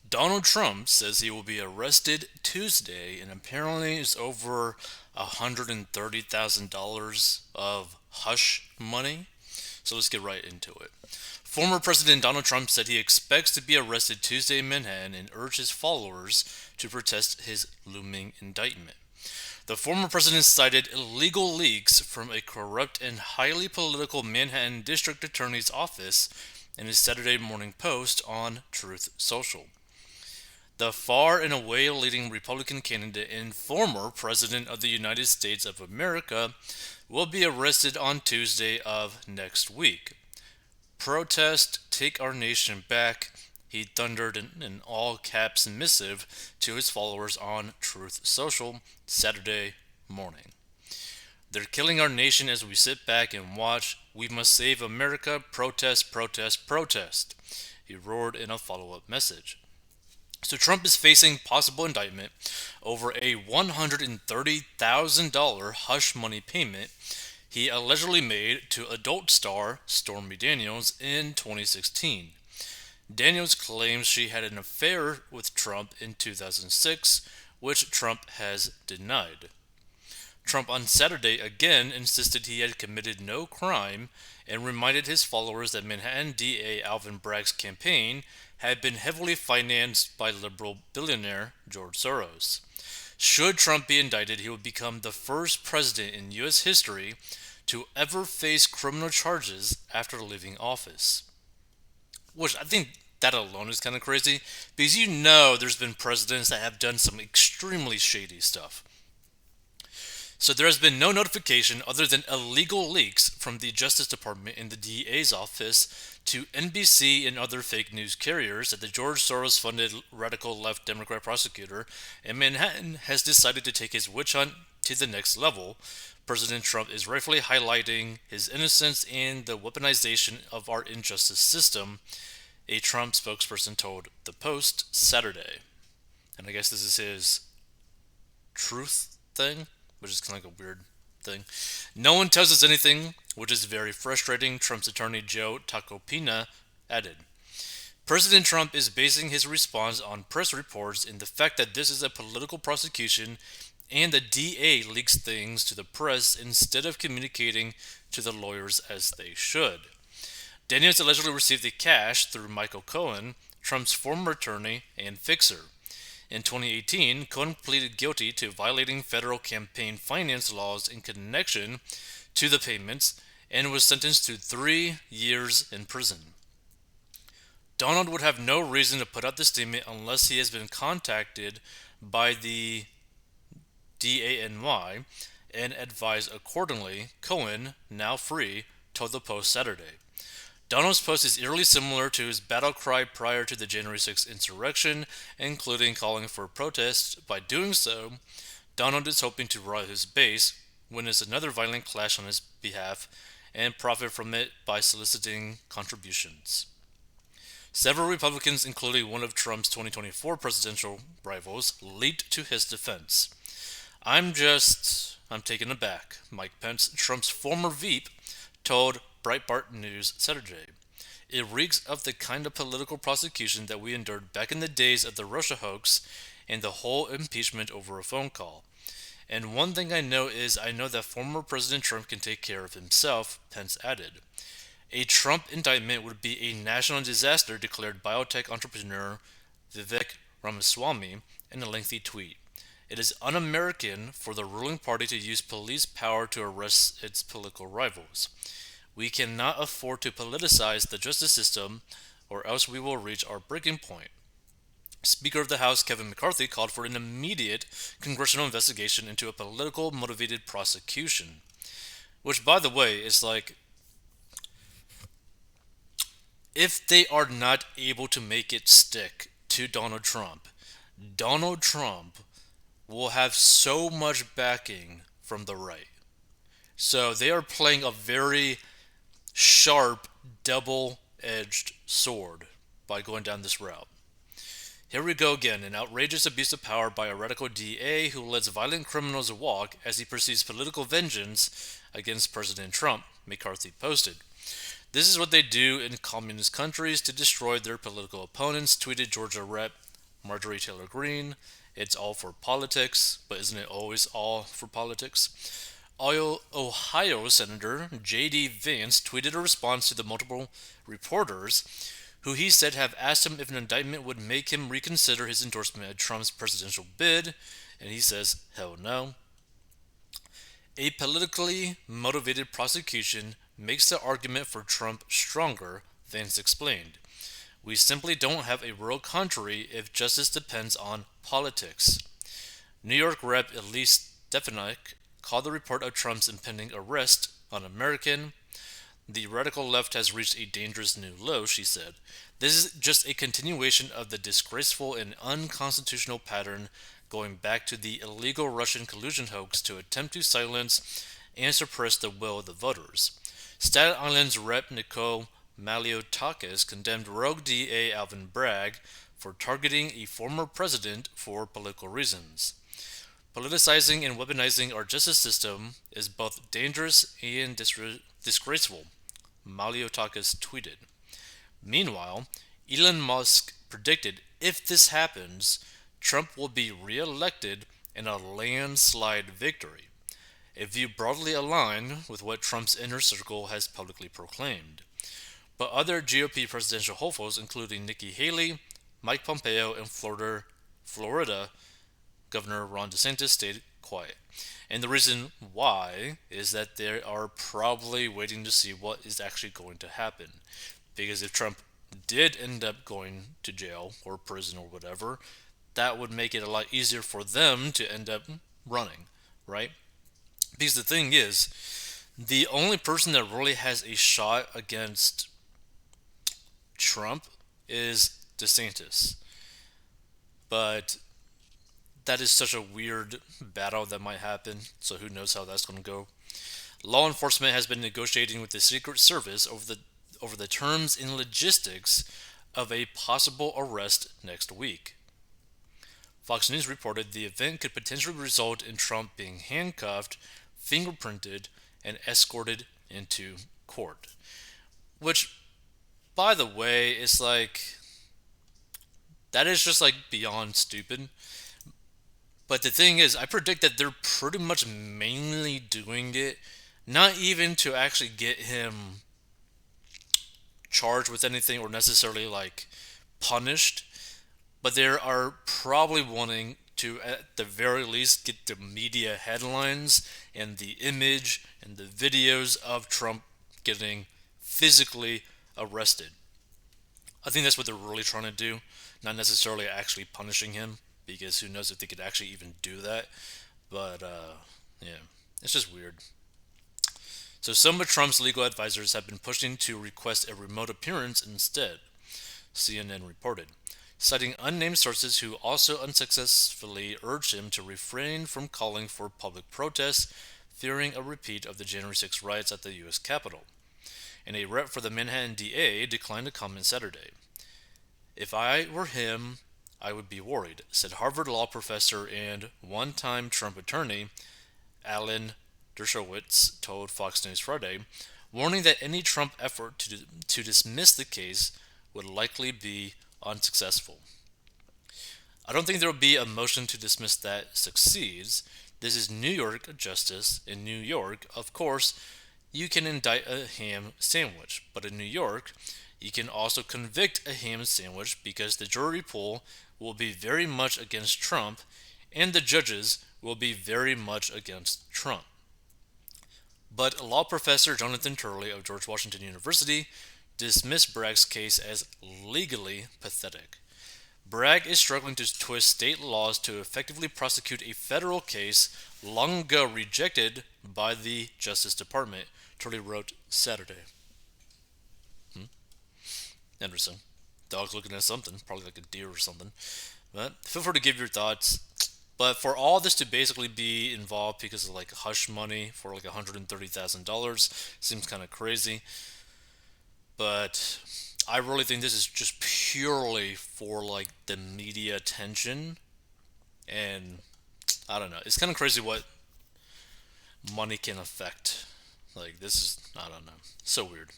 Donald Trump says he will be arrested Tuesday and apparently is over $130,000 of hush money. So let's get right into it. Former President Donald Trump said he expects to be arrested Tuesday in Manhattan and urged his followers to protest his looming indictment. The former president cited illegal leaks from a corrupt and highly political Manhattan district attorney's office in his Saturday Morning Post on Truth Social. The far and away leading Republican candidate and former President of the United States of America will be arrested on Tuesday of next week. Protest, take our nation back, he thundered in an all caps missive to his followers on Truth Social Saturday morning. They're killing our nation as we sit back and watch. We must save America. Protest, protest, protest. He roared in a follow up message. So Trump is facing possible indictment over a $130,000 hush money payment he allegedly made to adult star Stormy Daniels in 2016. Daniels claims she had an affair with Trump in 2006, which Trump has denied. Trump on Saturday again insisted he had committed no crime and reminded his followers that Manhattan DA Alvin Bragg's campaign had been heavily financed by liberal billionaire George Soros. Should Trump be indicted, he would become the first president in U.S. history to ever face criminal charges after leaving office. Which I think that alone is kind of crazy because there's been presidents that have done some extremely shady stuff. So there has been no notification other than illegal leaks from the Justice Department and the DA's office to NBC and other fake news carriers that the George Soros funded radical left Democrat prosecutor in Manhattan has decided to take his witch hunt to the next level. President Trump is rightfully highlighting his innocence and the weaponization of our injustice system, a Trump spokesperson told The Post Saturday. And I guess this is his truth thing, which is kind of like a weird thing. No one tells us anything, which is very frustrating, Trump's attorney Joe Tacopina added. President Trump is basing his response on press reports and the fact that this is a political prosecution and the DA leaks things to the press instead of communicating to the lawyers as they should. Daniels allegedly received the cash through Michael Cohen, Trump's former attorney and fixer. In 2018, Cohen pleaded guilty to violating federal campaign finance laws in connection to the payments and was sentenced to 3 years in prison. Donald would have no reason to put out the statement unless he has been contacted by the DANY and advised accordingly, Cohen, now free, told the Post Saturday. Donald's post is eerily similar to his battle cry prior to the January 6th insurrection, including calling for protests. By doing so, Donald is hoping to rile his base, witness another violent clash on his behalf, and profit from it by soliciting contributions. Several Republicans, including one of Trump's 2024 presidential rivals, leaped to his defense. I'm taken aback, Mike Pence, Trump's former VP, told Breitbart News Saturday. It reeks of the kind of political prosecution that we endured back in the days of the Russia hoax and the whole impeachment over a phone call. And one thing I know is I know that former President Trump can take care of himself, Pence added. A Trump indictment would be a national disaster, declared biotech entrepreneur Vivek Ramaswamy in a lengthy tweet. It is un American for the ruling party to use police power to arrest its political rivals. We cannot afford to politicize the justice system, or else we will reach our breaking point. Speaker of the House Kevin McCarthy called for an immediate congressional investigation into a political motivated prosecution. Which, by the way, is like, if they are not able to make it stick to Donald Trump will have so much backing from the right. So they are playing a very sharp, double edged sword by going down this route. Here we go again, an outrageous abuse of power by a radical DA who lets violent criminals walk as he pursues political vengeance against President Trump, McCarthy posted. This is what they do in communist countries to destroy their political opponents, tweeted Georgia Rep. Marjorie Taylor Greene, it's all for politics, but isn't it always all for politics? Ohio Senator J.D. Vance tweeted a response to the multiple reporters who he said have asked him if an indictment would make him reconsider his endorsement of Trump's presidential bid, and he says, hell no. A politically motivated prosecution makes the argument for Trump stronger, Vance explained. We simply don't have a world country if justice depends on politics. New York Rep. Elise Stefanik called the report of Trump's impending arrest un-American. The radical left has reached a dangerous new low, she said. This is just a continuation of the disgraceful and unconstitutional pattern going back to the illegal Russian collusion hoax to attempt to silence and suppress the will of the voters. Staten Island's Rep. Nicole Maliotakis condemned rogue DA Alvin Bragg for targeting a former president for political reasons. Politicizing and weaponizing our justice system is both dangerous and disgraceful, Maliotakis tweeted. Meanwhile, Elon Musk predicted if this happens, Trump will be re-elected in a landslide victory, a view broadly aligned with what Trump's inner circle has publicly proclaimed. But other GOP presidential hopefuls, including Nikki Haley, Mike Pompeo, and Florida Governor Ron DeSantis, stayed quiet. And the reason why is that they are probably waiting to see what is actually going to happen. Because if Trump did end up going to jail or prison or whatever, that would make it a lot easier for them to end up running, right? Because the thing is, the only person that really has a shot against Trump is DeSantis. But that is such a weird battle that might happen, so who knows how that's going to go. Law enforcement has been negotiating with the Secret Service over the terms and logistics of a possible arrest next week. Fox News reported the event could potentially result in Trump being handcuffed, fingerprinted, and escorted into court. Which, by the way, is like, that is just like beyond stupid. But the thing is, I predict that they're pretty much mainly doing it not even to actually get him charged with anything or necessarily like punished, but they are probably wanting to, at the very least, get the media headlines and the image and the videos of Trump getting physically arrested. I think that's what they're really trying to do, not necessarily actually punishing him, because who knows if they could actually even do that. But, yeah, it's just weird. So some of Trump's legal advisors have been pushing to request a remote appearance instead, CNN reported, citing unnamed sources who also unsuccessfully urged him to refrain from calling for public protests, fearing a repeat of the January 6 riots at the U.S. Capitol. And a rep for the Manhattan DA declined to comment Saturday. If I were him, I would be worried, said Harvard Law professor and one-time Trump attorney Alan Dershowitz told Fox News Friday, warning that any Trump effort to dismiss the case would likely be unsuccessful. I don't think there will be a motion to dismiss that succeeds. This is New York justice. In New York, of course, you can indict a ham sandwich, but in New York, you can also convict a ham sandwich because the jury pool will be very much against Trump and the judges will be very much against Trump. But law professor Jonathan Turley of George Washington University dismissed Bragg's case as legally pathetic. Bragg is struggling to twist state laws to effectively prosecute a federal case long ago rejected by the Justice Department, Turley wrote Saturday. Interesting. Dog's looking at something, probably like a deer or something. But feel free to give your thoughts. But for all this to basically be involved because of like hush money for like $130,000 seems kind of crazy. But I really think this is just purely for like the media attention. And I don't know. It's kind of crazy what money can affect. Like this is, I don't know. So weird.